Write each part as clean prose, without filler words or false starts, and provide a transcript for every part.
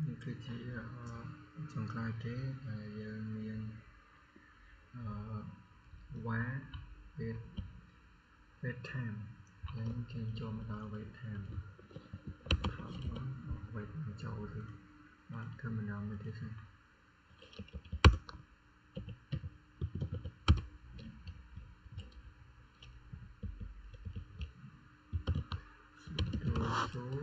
នេះគឺជាចុងក្រោយគេដែលយើងមានវ៉ា wait time យើងគេចូលមកដល់ wait time ថតមក wait បញ្ចូលទៅបាទធ្វើម្ដងមួយទៀតសិនចូល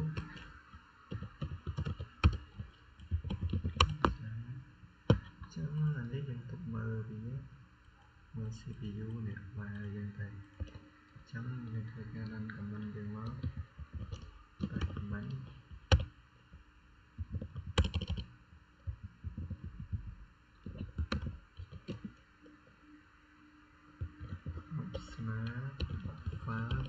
ចឹងអានេះយើងទុកមើលវាមើល CPU នេះវ៉ាយើងទៅចឹងយើងធ្វើការ run command យើងមកតែ command optional file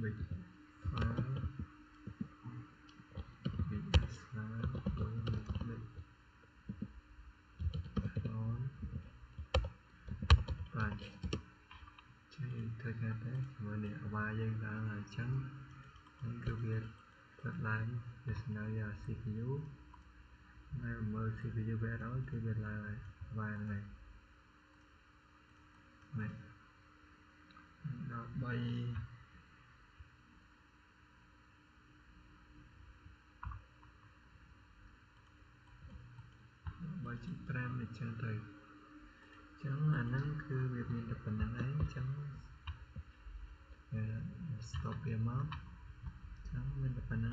big file big file big file បាទចឹងធ្វើការតែមើលនេះវ៉ាយើងឡើងហើយចឹងនេះគឺវាធ្វើឡើងវាស្នៅអា CPU ហើយមើល CPU វាអត់ឲ្យគឺវាឡើងហើយវ៉ាហ្នឹងហើយដល់3.5នេះចឹងទៅចឹងអាហ្នឹងគឺវាមានតែប៉ុណ្្នឹងឯងចឹងstop វាមកចឹងមានតែប៉ុណ្្នឹង